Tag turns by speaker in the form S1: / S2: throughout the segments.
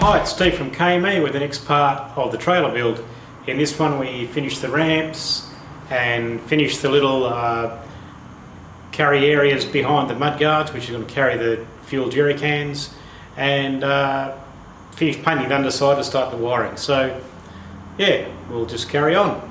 S1: Hi, it's Steve from KME with the next part of the trailer build. In this one we finished the ramps and finished the little carry areas behind the mud guards, which are going to carry the fuel jerry cans, and finished painting the underside to start the wiring. So yeah, we'll just carry on.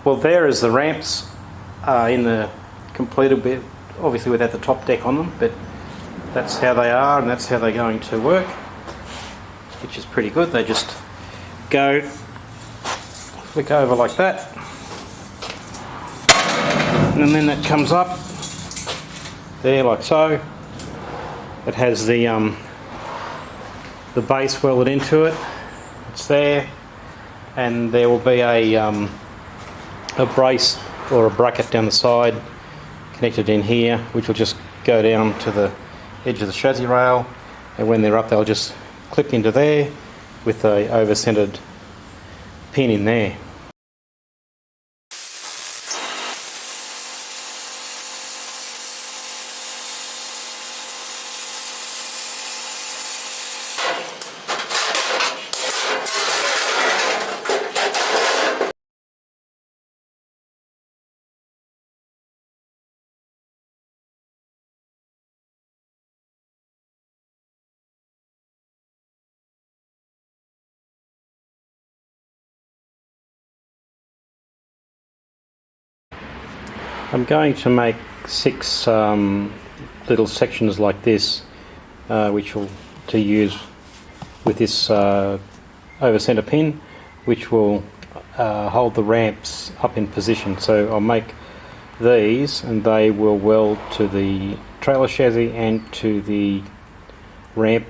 S1: Well, there is the ramps in the completed bit, obviously without the top deck on them, but that's how they are and that's how they're going to work, which is pretty good. They just go, flick over like that, and then that comes up there like so. It has the base welded into it. It's there, and there will be a brace or a bracket down the side connected in here, which will just go down to the edge of the chassis rail, and when they're up they'll just clip into there with a over-centered pin in there. I'm going to make 6 little sections like this, which will to use with this over centre pin, which will hold the ramps up in position. So I'll make these, and they will weld to the trailer chassis and to the ramp.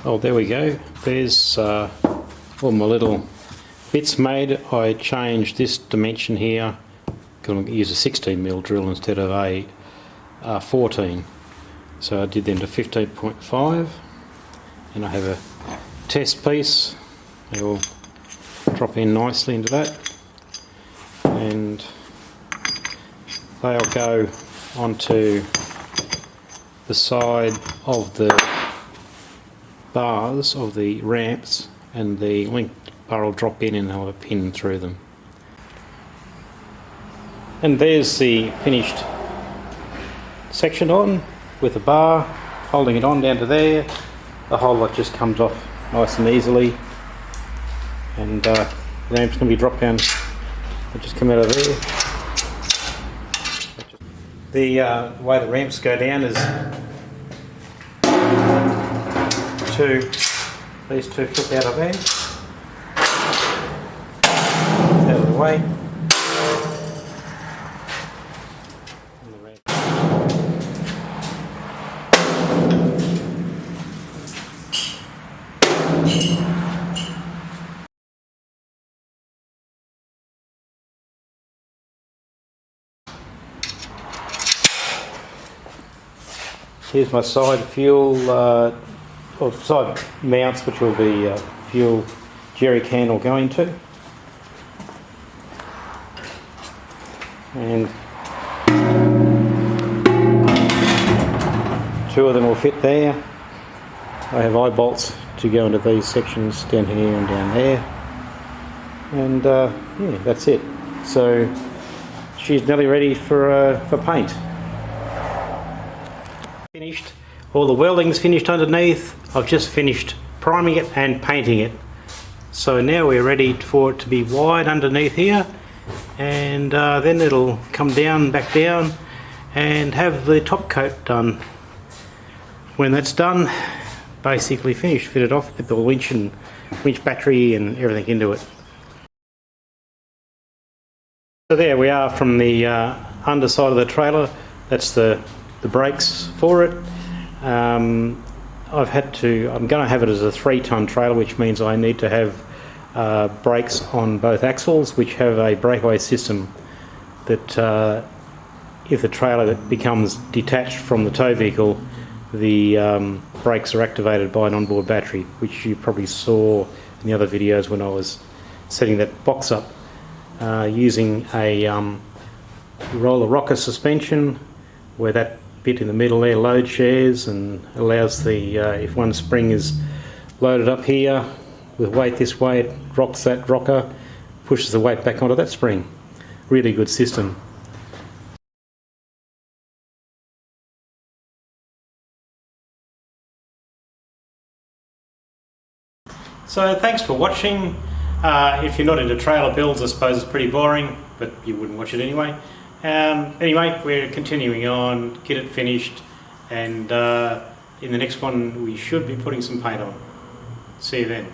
S1: Oh, there we go. There's all my little bits made. I changed this dimension here. Going to use a 16mm drill instead of a 14. So I did them to 15.5, and I have a test piece. They will drop in nicely into that, and they'll go onto the side of the bars of the ramps, and the link bar will drop in and they'll have a pin through them. And there's the finished section on with the bar holding it on down to there. The whole lot just comes off nice and easily, and the ramps can be dropped down. They just come out of there. The way the ramps go down is these two flip out of there, out of the way. Here's my side fuel, or side mounts, which will be fuel jerry can will go into. And 2 of them will fit there. I have eye bolts to go into these sections down here and down there. And yeah, that's it. So she's nearly ready for paint. Finished. All the welding's finished underneath. I've just finished priming it and painting it. So now we're ready for it to be wide underneath here, and then it'll come down, back down, and have the top coat done. When that's done, basically finished, fit it off with the winch and winch battery and everything into it. So there we are from the underside of the trailer. That's the brakes for it. I'm going to have it as a 3-ton trailer, which means I need to have brakes on both axles, which have a breakaway system that if the trailer becomes detached from the tow vehicle, the brakes are activated by an onboard battery, which you probably saw in the other videos when I was setting that box up, using a roller rocker suspension, where that bit in the middle there load shares and allows the, if one spring is loaded up here with weight this way, it rocks that rocker, pushes the weight back onto that spring. Really good system. So thanks for watching. If you're not into trailer builds, I suppose it's pretty boring, but you wouldn't watch it anyway. Anyway, we're continuing on, get it finished, and in the next one we should be putting some paint on. See you then.